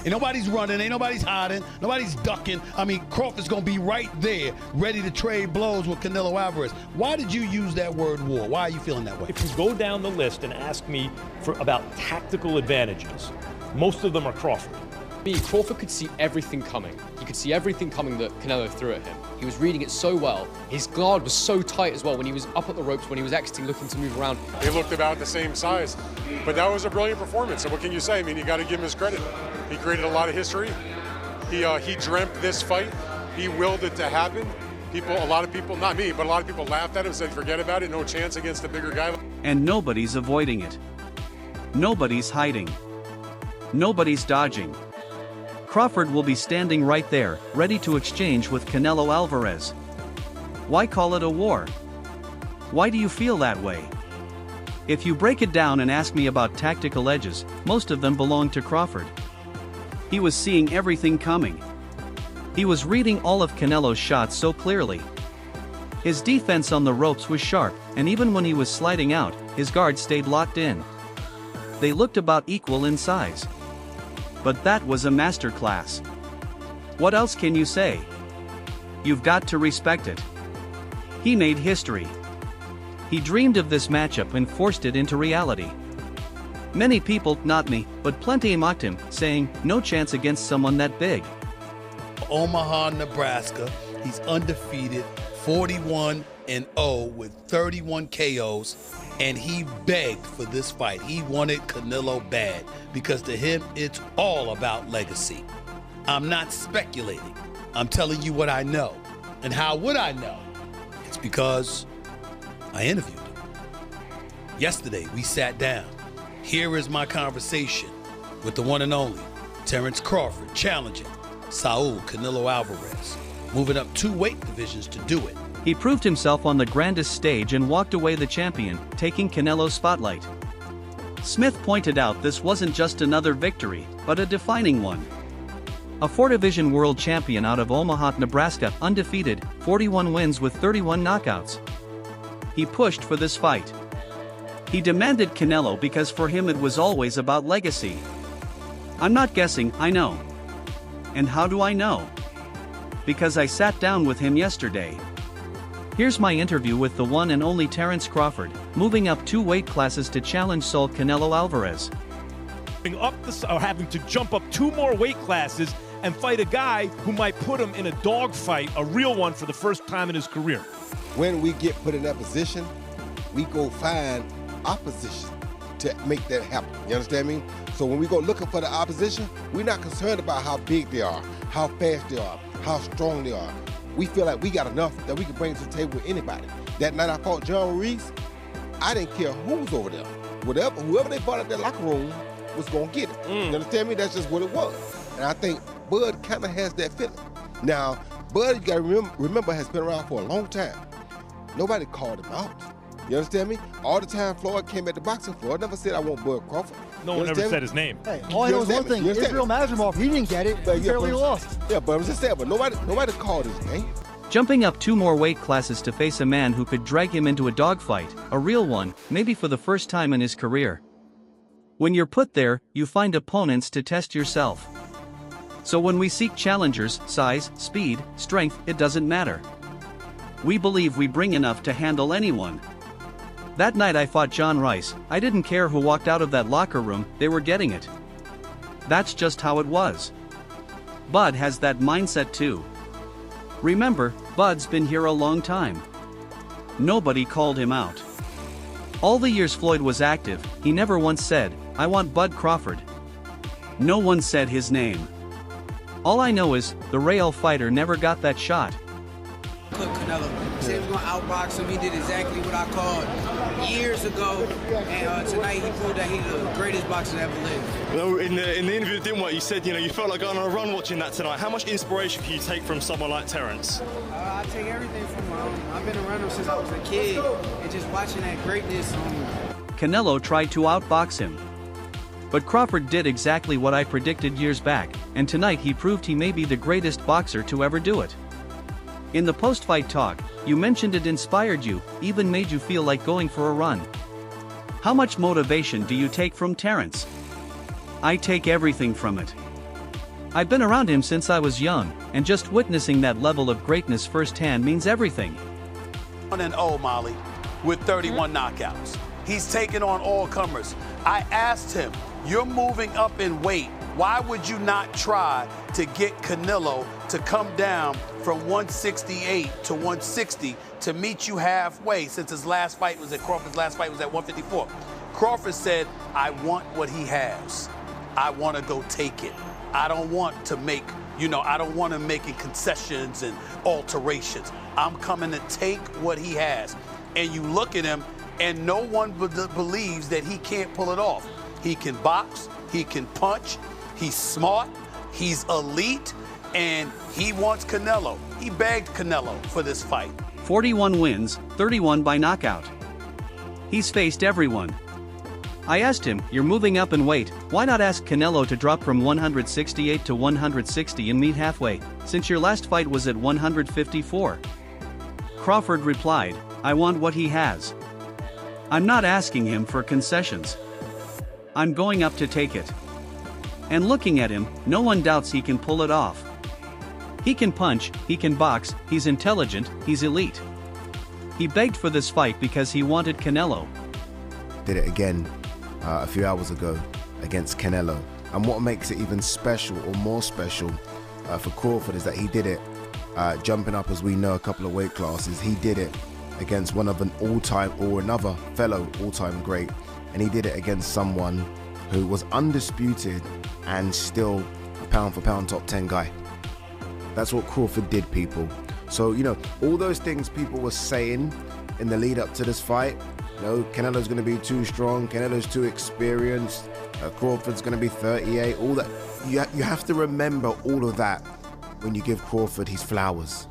Ain't nobody's running, ain't nobody's hiding, nobody's ducking. I mean, Crawford's going to be right there, ready to trade blows with Canelo Alvarez. Why did you use that word war? Why are you feeling that way? If you go down the list and ask me about tactical advantages, most of them are Crawford. Crawford could see everything coming. He could see everything coming that Canelo threw at him. He was reading it so well. His guard was so tight as well when he was up at the ropes, when he was exiting, looking to move around. They looked about the same size, but that was a brilliant performance. And what can you say? I mean, you got to give him his credit. He created a lot of history. He dreamt this fight. He willed it to happen. A lot of people, not me, but a lot of people laughed at him, said, forget about it, no chance against a bigger guy. And nobody's avoiding it. Nobody's hiding. Nobody's dodging. Crawford will be standing right there, ready to exchange with Canelo Alvarez. Why call it a war? Why do you feel that way? If you break it down and ask me about tactical edges, most of them belong to Crawford. He was seeing everything coming. He was reading all of Canelo's shots so clearly. His defense on the ropes was sharp, and even when he was sliding out, his guard stayed locked in. They looked about equal in size. But that was a masterclass. What else can you say? You've got to respect it. He made history. He dreamed of this matchup and forced it into reality. Many people, not me, but plenty mocked him, saying, no chance against someone that big. Omaha, Nebraska, he's undefeated, 41-0 with 31 KOs, and he begged for this fight. He wanted Canelo bad because to him, it's all about legacy. I'm not speculating. I'm telling you what I know. And how would I know? It's because I interviewed him. Yesterday, we sat down. Here is my conversation with the one and only Terence Crawford challenging Saul Canelo Alvarez, moving up 2 weight divisions to do it. He proved himself on the grandest stage and walked away the champion, taking Canelo's spotlight. Smith pointed out this wasn't just another victory, but a defining one. A 4-division world champion out of Omaha, Nebraska, undefeated, 41 wins with 31 knockouts. He pushed for this fight. He demanded Canelo because for him it was always about legacy. I'm not guessing, I know. And how do I know? Because I sat down with him yesterday. Here's my interview with the one and only Terence Crawford, moving up 2 weight classes to challenge Saul Canelo Alvarez. Having to jump up 2 more weight classes and fight a guy who might put him in a dogfight, a real one, for the first time in his career. When we get put in that position, we go find opposition to make that happen. You understand me? So when we go looking for the opposition, we're not concerned about how big they are, how fast they are, how strong they are. We feel like we got enough that we can bring to the table with anybody. That night I fought John Reese, I didn't care who was over there. Whoever they brought up that locker room was going to get it. You understand me? That's just what it was. And I think Bud kind of has that feeling. Now, Bud, you got to remember, has been around for a long time. Nobody called him out. You understand me? All the time Floyd came at the boxing, Floyd never said, I want Bud Crawford. No one ever said his name. Hey, all I know is one thing, Israel Mazrimov, he didn't get it, he barely lost. Yeah, but I'm just saying, but nobody called his name. Jumping up 2 more weight classes to face a man who could drag him into a dogfight, a real one, maybe for the first time in his career. When you're put there, you find opponents to test yourself. So when we seek challengers, size, speed, strength, it doesn't matter. We believe we bring enough to handle anyone. That night I fought John Rice, I didn't care who walked out of that locker room, they were getting it. That's just how it was. Bud has that mindset too. Remember, Bud's been here a long time. Nobody called him out. All the years Floyd was active, he never once said, I want Bud Crawford. No one said his name. All I know is, the Real fighter never got that shot. Canelo said he was going to outbox him. He did exactly what I called years ago, and tonight he proved that he's the greatest boxer that ever lived. Well, in the interview that didn't work, you said you felt like going on a run watching that tonight. How much inspiration can you take from someone like Terence? I take everything from him. I've been around him since I was a kid, and just watching that greatness. Canelo tried to outbox him. But Crawford did exactly what I predicted years back, and tonight he proved he may be the greatest boxer to ever do it. In the post-fight talk, you mentioned it inspired you, even made you feel like going for a run. How much motivation do you take from Terence? I take everything from it. I've been around him since I was young, and just witnessing that level of greatness firsthand means everything. 1-0, Molly, with 31 knockouts. He's taken on all comers. I asked him, you're moving up in weight. Why would you not try to get Canelo to come down from 168 to 160 to meet you halfway, since his last fight was at Crawford's last fight was at 154? Crawford said, I want what he has. I want to go take it. I don't want to make, I don't want to make concessions and alterations. I'm coming to take what he has. And you look at him, and no one believes that he can't pull it off. He can box, he can punch, he's smart, he's elite, and he wants Canelo. He begged Canelo for this fight. 41 wins, 31 by knockout. He's faced everyone. I asked him, you're moving up in weight, why not ask Canelo to drop from 168 to 160 and meet halfway, since your last fight was at 154? Crawford replied, I want what he has. I'm not asking him for concessions. I'm going up to take it. And looking at him, no one doubts he can pull it off. He can punch, he can box, he's intelligent, he's elite. He begged for this fight because he wanted Canelo. Did it again a few hours ago against Canelo. And what makes it even special or more special for Crawford is that he did it jumping up, as we know, a couple of weight classes. He did it against one of an all-time or another fellow all-time great, and he did it against someone who was undisputed and still a pound-for-pound top 10 guy. That's what Crawford did, people. So, all those things people were saying in the lead up to this fight, Canelo's going to be too strong, Canelo's too experienced, Crawford's going to be 38, all that. You have to remember all of that when you give Crawford his flowers.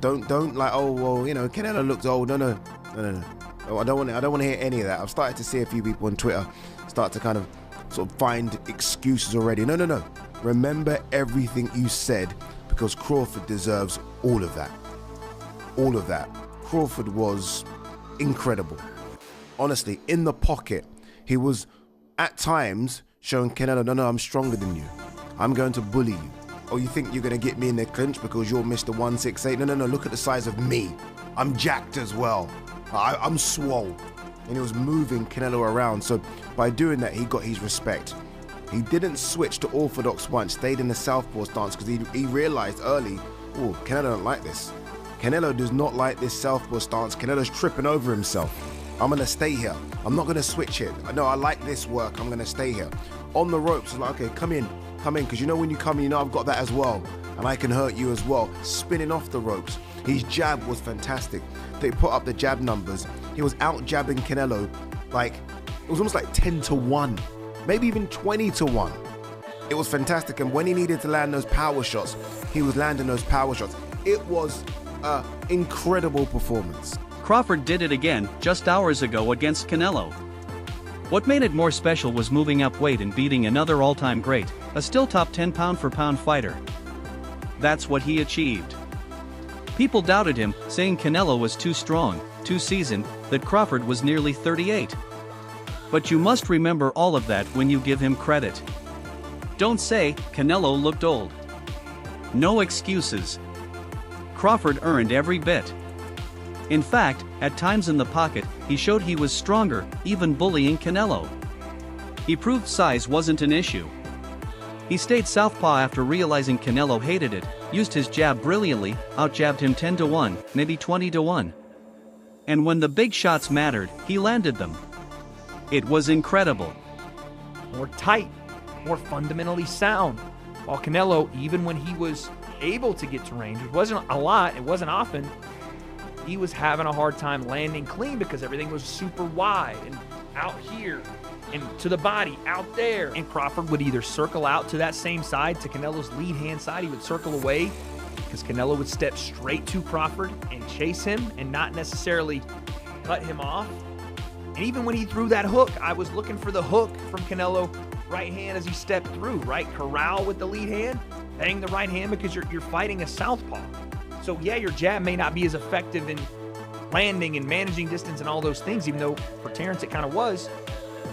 Don't like, oh, well, Canelo looks old. No. I don't want to hear any of that. I've started to see a few people on Twitter start to kind of sort of find excuses already. No. Remember everything you said, because Crawford deserves all of that. All of that. Crawford was incredible. Honestly, in the pocket, he was at times showing Canelo, no, I'm stronger than you. I'm going to bully you. Oh, you think you're going to get me in the clinch because you're Mr. 168? No, look at the size of me. I'm jacked as well. I'm swole. And he was moving Canelo around. So by doing that, he got his respect. He didn't switch to orthodox once, stayed in the southpaw stance because he realized early, oh, Canelo don't like this. Canelo does not like this southpaw stance. Canelo's tripping over himself. I'm going to stay here. I'm not going to switch it. No, I like this work. I'm going to stay here. On the ropes, it's like, okay, come in, because when you come in, I've got that as well, and I can hurt you as well. Spinning off the ropes. His jab was fantastic. They put up the jab numbers. He was out jabbing Canelo like, it was almost like 10-1, maybe even 20-1. It was fantastic, and when he needed to land those power shots, he was landing those power shots. It was an incredible performance. Crawford did it again just hours ago against Canelo. What made it more special was moving up weight and beating another all-time great, a still top 10 pound-for-pound fighter. That's what he achieved. People doubted him, saying Canelo was too strong, too seasoned, that Crawford was nearly 38. But you must remember all of that when you give him credit. Don't say, Canelo looked old. No excuses. Crawford earned every bit. In fact, at times in the pocket, he showed he was stronger, even bullying Canelo. He proved size wasn't an issue. He stayed southpaw after realizing Canelo hated it, used his jab brilliantly, out-jabbed him 10-1, maybe 20-1. And when the big shots mattered, he landed them. It was incredible. More tight, more fundamentally sound. While Canelo, even when he was able to get to range, it wasn't a lot, it wasn't often, he was having a hard time landing clean because everything was super wide and out here and to the body out there. And Crawford would either circle out to that same side, to Canelo's lead hand side. He would circle away because Canelo would step straight to Crawford and chase him and not necessarily cut him off. And even when he threw that hook, I was looking for the hook from Canelo right hand as he stepped through, right? Corral with the lead hand, bang the right hand because you're fighting a southpaw. So yeah, your jab may not be as effective in landing and managing distance and all those things, even though for Terence it kind of was.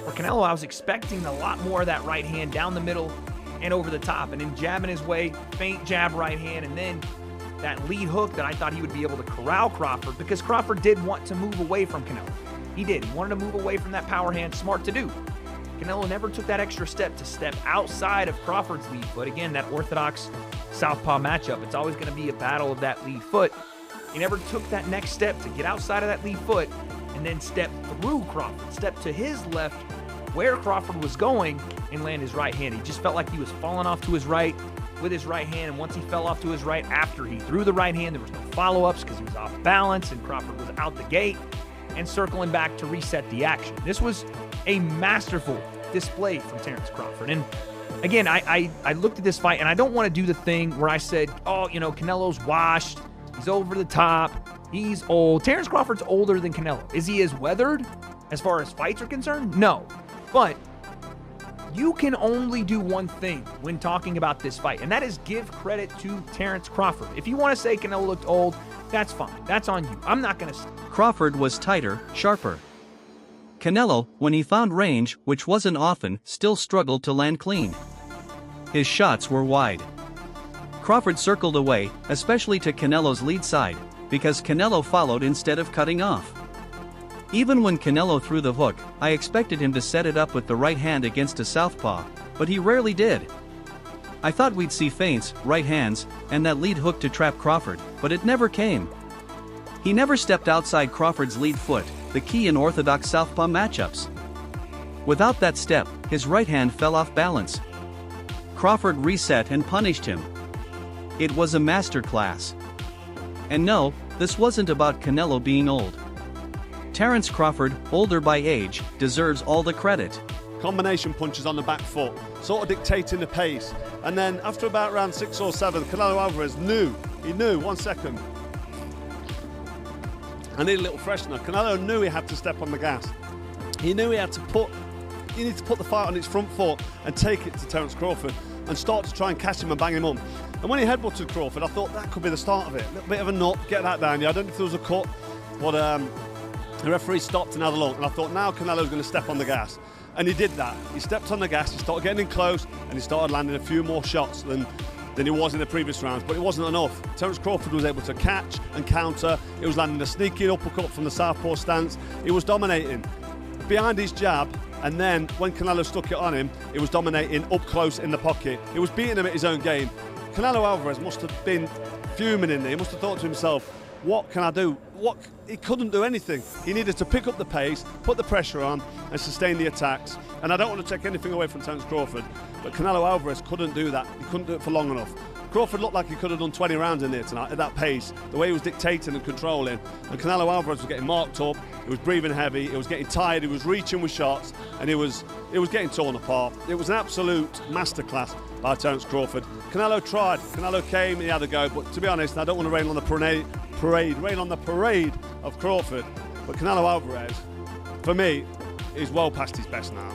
For Canelo, I was expecting a lot more of that right hand down the middle and over the top, and then jabbing his way, feint jab right hand, and then that lead hook that I thought he would be able to corral Crawford, because Crawford did want to move away from Canelo. He did. He wanted to move away from that power hand. Smart to do. Canelo never took that extra step to step outside of Crawford's lead foot. Again, that orthodox southpaw matchup, it's always going to be a battle of that lead foot. He never took that next step to get outside of that lead foot and then step through Crawford, step to his left where Crawford was going and land his right hand. He just felt like he was falling off to his right with his right hand, and once he fell off to his right after he threw the right hand, there was no follow-ups because he was off balance and Crawford was out the gate and circling back to reset the action. This was a masterful display from Terence Crawford. And again, I looked at this fight, and I don't want to do the thing where I said, oh, you know, Canelo's washed, he's over the top, he's old. Terence Crawford's older than Canelo. Is he as weathered as far as fights are concerned? No. But you can only do one thing when talking about this fight, and that is give credit to Terence Crawford. If you want to say Canelo looked old, that's fine. That's on you. I'm not going to. Crawford was tighter, sharper. Canelo, when he found range, which wasn't often, still struggled to land clean. His shots were wide. Crawford circled away, especially to Canelo's lead side, because Canelo followed instead of cutting off. Even when Canelo threw the hook, I expected him to set it up with the right hand against a southpaw, but he rarely did. I thought we'd see feints, right hands, and that lead hook to trap Crawford, but it never came. He never stepped outside Crawford's lead foot, the key in orthodox southpaw matchups. Without that step, his right hand fell off balance. Crawford reset and punished him. It was a masterclass. And no, this wasn't about Canelo being old. Terence Crawford, older by age, deserves all the credit. Combination punches on the back foot, sort of dictating the pace. And then after about round 6 or 7, Canelo Alvarez knew, 1 second. I need a little freshener. Canelo knew he had to step on the gas. He knew he had to put the fight on its front foot and take it to Terence Crawford and start to try and catch him and bang him on. And when he headbutted Crawford, I thought that could be the start of it. A little bit of a nut, get that down. Yeah, I don't know if there was a cut, but the referee stopped and had a look, and I thought now Canelo's going to step on the gas. And he did that. He stepped on the gas, he started getting in close, and he started landing a few more shots than he was in the previous rounds, but it wasn't enough. Terence Crawford was able to catch and counter. He was landing a sneaky uppercut from the southpaw stance. He was dominating behind his jab, and then when Canelo stuck it on him, he was dominating up close in the pocket. He was beating him at his own game. Canelo Alvarez must have been fuming in there. He must have thought to himself, what can I do? He couldn't do anything. He needed to pick up the pace, put the pressure on, and sustain the attacks. And I don't want to take anything away from Terence Crawford, but Canelo Alvarez couldn't do that. He couldn't do it for long enough. Crawford looked like he could have done 20 rounds in there tonight at that pace, the way he was dictating and controlling. And Canelo Alvarez was getting marked up, he was breathing heavy, he was getting tired, he was reaching with shots, and he was getting torn apart. It was an absolute masterclass by Terence Crawford. Canelo tried, Canelo came, he had a go, but to be honest, I don't want to rain on the parade of Crawford, but Canelo Alvarez, for me, is well past his best now.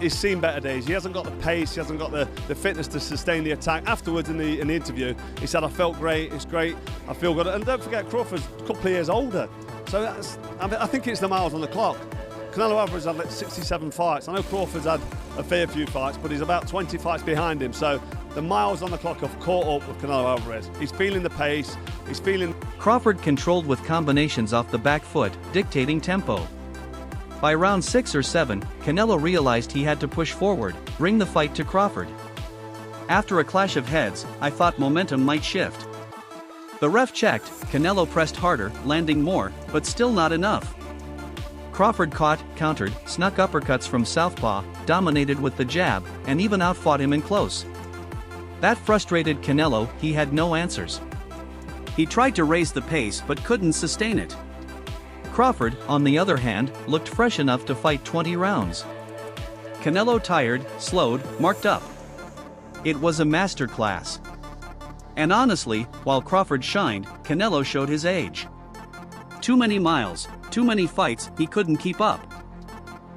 He's seen better days. He hasn't got the pace, he hasn't got the fitness to sustain the attack. Afterwards in the interview, he said, I felt great, it's great, I feel good. And don't forget, Crawford's a couple of years older. So I think it's the miles on the clock. Canelo Alvarez had like 67 fights. I know Crawford's had a fair few fights, but he's about 20 fights behind him. So the miles on the clock have caught up with Canelo Alvarez. He's feeling the pace, he's feeling... Crawford controlled with combinations off the back foot, dictating tempo. By round 6 or 7, Canelo realized he had to push forward, bring the fight to Crawford. After a clash of heads, I thought momentum might shift. The ref checked, Canelo pressed harder, landing more, but still not enough. Crawford caught, countered, snuck uppercuts from southpaw, dominated with the jab, and even outfought him in close. That frustrated Canelo. He had no answers. He tried to raise the pace but couldn't sustain it. Crawford, on the other hand, looked fresh enough to fight 20 rounds. Canelo tired, slowed, marked up. It was a masterclass. And honestly, while Crawford shined, Canelo showed his age. Too many miles, too many fights, he couldn't keep up.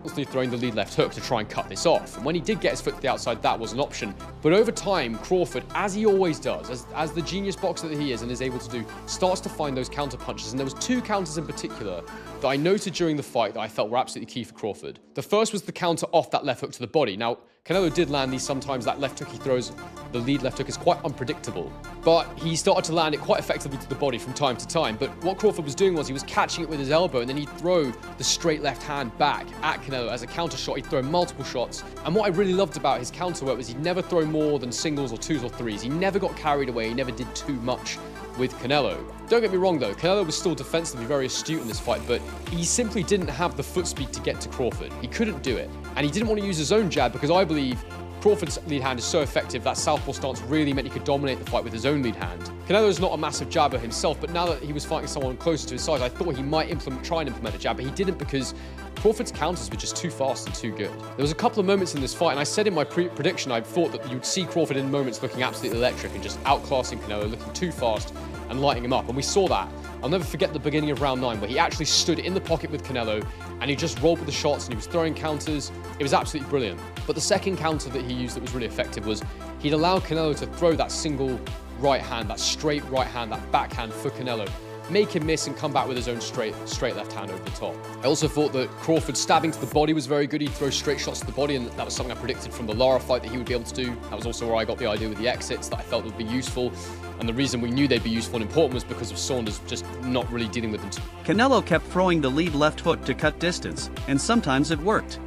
Constantly throwing the lead left hook to try and cut this off. And when he did get his foot to the outside, that was an option. But over time, Crawford, as he always does, as the genius boxer that he is and is able to do, starts to find those counter punches. And there was 2 counters in particular that I noted during the fight that I felt were absolutely key for Crawford. The first was the counter off that left hook to the body. Now, Canelo did land these sometimes. That left hook he throws, the lead left hook, is quite unpredictable. But he started to land it quite effectively to the body from time to time. But what Crawford was doing was he was catching it with his elbow, and then he'd throw the straight left hand back at Canelo as a counter shot. He'd throw multiple shots. And what I really loved about his counter work was he'd never throw more than singles or twos or threes. He never got carried away. He never did too much with Canelo. Don't get me wrong though, Canelo was still defensively very astute in this fight, but he simply didn't have the foot speed to get to Crawford. He couldn't do it. And he didn't want to use his own jab because I believe Crawford's lead hand is so effective that southpaw stance really meant he could dominate the fight with his own lead hand. Canelo's not a massive jabber himself, but now that he was fighting someone closer to his size, I thought he might try and implement a jab, but he didn't because Crawford's counters were just too fast and too good. There was a couple of moments in this fight, and I said in my prediction I thought that you'd see Crawford in moments looking absolutely electric and just outclassing Canelo, looking too fast and lighting him up, and we saw that. I'll never forget the beginning of round 9 where he actually stood in the pocket with Canelo and he just rolled with the shots and he was throwing counters. It was absolutely brilliant. But the second counter that he used that was really effective was he'd allow Canelo to throw that single right hand, that straight right hand, that backhand for Canelo, make him miss and come back with his own straight left hand over the top. I also thought that Crawford stabbing to the body was very good. He'd throw straight shots to the body, and that was something I predicted from the Lara fight that he would be able to do. That was also where I got the idea with the exits that I felt would be useful. And the reason we knew they'd be useful and important was because of Saunders just not really dealing with them. Canelo kept throwing the lead left hook to cut distance, and sometimes it worked.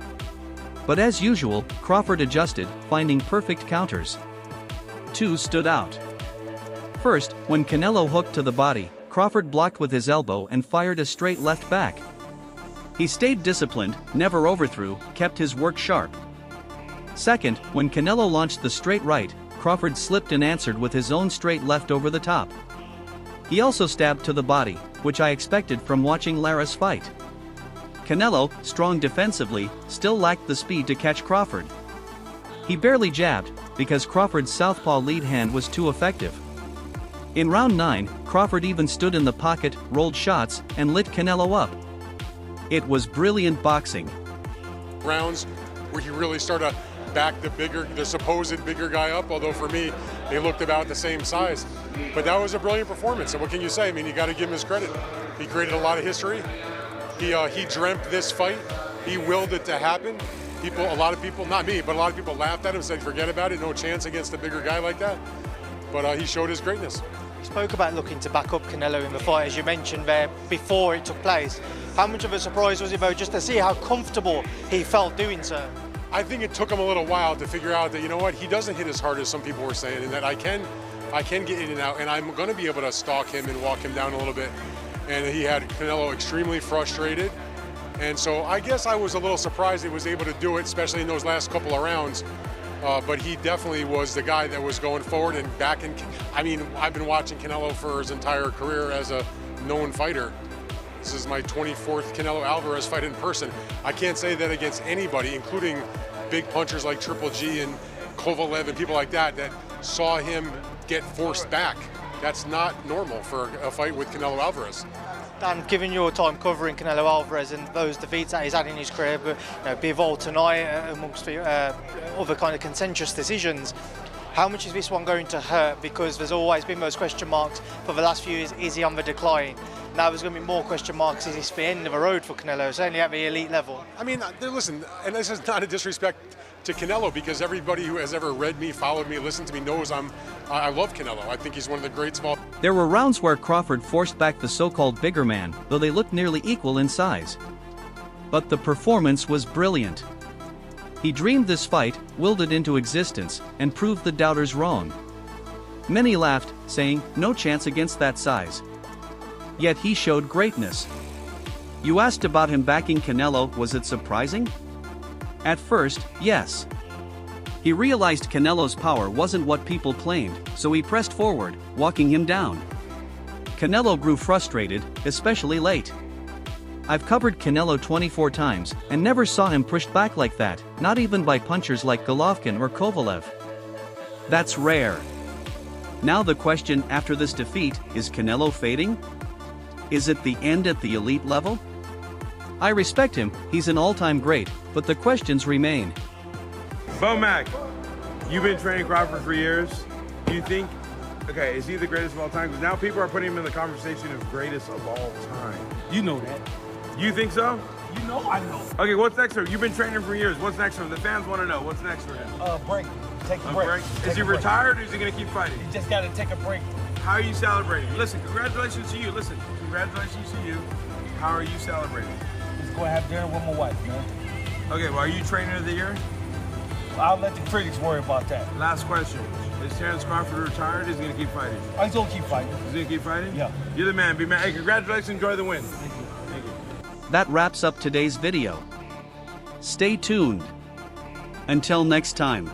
But as usual, Crawford adjusted, finding perfect counters. Two stood out. First, when Canelo hooked to the body, Crawford blocked with his elbow and fired a straight left back. He stayed disciplined, never overthrew, kept his work sharp. Second, when Canelo launched the straight right, Crawford slipped and answered with his own straight left over the top. He also stabbed to the body, which I expected from watching Lara's fight. Canelo, strong defensively, still lacked the speed to catch Crawford. He barely jabbed, because Crawford's southpaw lead hand was too effective. In round 9, Crawford even stood in the pocket, rolled shots, and lit Canelo up. It was brilliant boxing. Rounds where he really started to back the supposed bigger guy up, although for me, they looked about the same size. But that was a brilliant performance, and what can you say? I mean, you got to give him his credit. He created a lot of history. He dreamt this fight. He willed it to happen. A lot of people, not me, but a lot of people laughed at him and said, forget about it, no chance against a bigger guy like that. But he showed his greatness. You spoke about looking to back up Canelo in the fight, as you mentioned there, before it took place. How much of a surprise was it, though, just to see how comfortable he felt doing so? I think it took him a little while to figure out that, you know what, he doesn't hit as hard as some people were saying, and that I can get in and out, and I'm going to be able to stalk him and walk him down a little bit. And he had Canelo extremely frustrated. And so I guess I was a little surprised he was able to do it, especially in those last couple of rounds. But he definitely was the guy that was going forward and back in. I mean, I've been watching Canelo for his entire career as a known fighter. This is my 24th Canelo Alvarez fight in person. I can't say that against anybody, including big punchers like Triple G and Kovalev and people like that saw him get forced back. That's not normal for a fight with Canelo Alvarez. Dan, given your time covering Canelo Alvarez and those defeats that he's had in his career, but Bivol tonight amongst other kind of contentious decisions, how much is this one going to hurt? Because there's always been those question marks for the last few years. Is he on the decline? Now there's going to be more question marks. Is this the end of a road for Canelo, certainly at the elite level? I mean, listen, and this is not a disrespect to Canelo, because everybody who has ever read me, followed me, listened to me knows I love Canelo. I think he's one of the greats of all. There were rounds where Crawford forced back the so-called bigger man, though they looked nearly equal in size. But the performance was brilliant. He dreamed this fight, willed it into existence, and proved the doubters wrong. Many laughed, saying, no chance against that size. Yet he showed greatness. You asked about him backing Canelo, was it surprising? At first, yes. He realized Canelo's power wasn't what people claimed, so he pressed forward, walking him down. Canelo grew frustrated, especially late. I've covered Canelo 24 times, and never saw him pushed back like that, not even by punchers like Golovkin or Kovalev. That's rare. Now the question after this defeat, is Canelo fading? Is it the end at the elite level? I respect him, he's an all-time great, but the questions remain. Mac, you've been training Crawford for years. Do you think, okay, is he the greatest of all time? Because now people are putting him in the conversation of greatest of all time. You know that. You think so? You know I know. Okay, what's next for him? You've been training for years. What's next for him? The fans want to know. What's next for him? Break. Take a A break. break? Take Is he a break. retired or is he going to keep fighting? He just got to take a break. How are you celebrating? Listen, congratulations to you. Listen, congratulations to you. How are you celebrating? Just go have dinner with my wife, man. Okay, well, are you trainer of the year? I'll let the critics worry about that. Last question. Is Terence Crawford retired or is he going to keep fighting? Oh, he's going to keep fighting. Is he going to keep fighting? Yeah. You're the man. Be man. Hey, congratulations. Enjoy the win. Thank you. Thank you. That wraps up today's video. Stay tuned. Until next time.